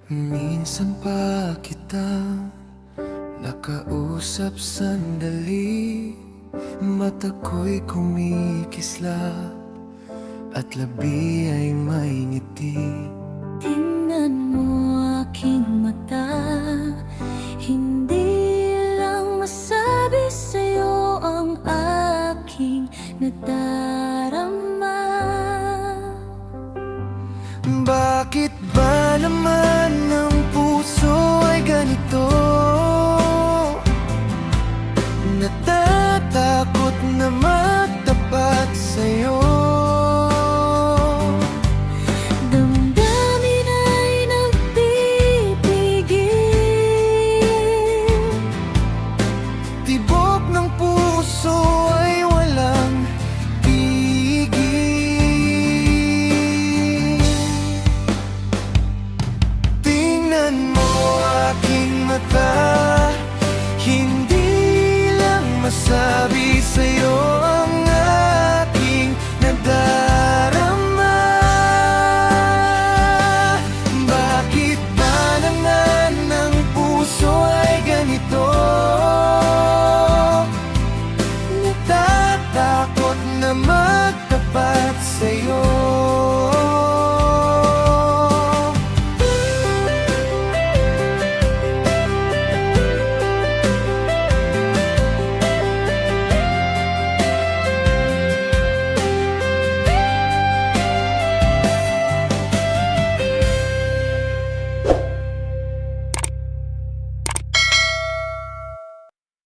Minsan pa kitang nakausap sandali, mata ko'y kumikislap at labi ay may ngiti. Tingnan mo aking mata, hindi lang masabi sa'yo ang aking nadarama. Bakit ba naman ang puso ay ganito?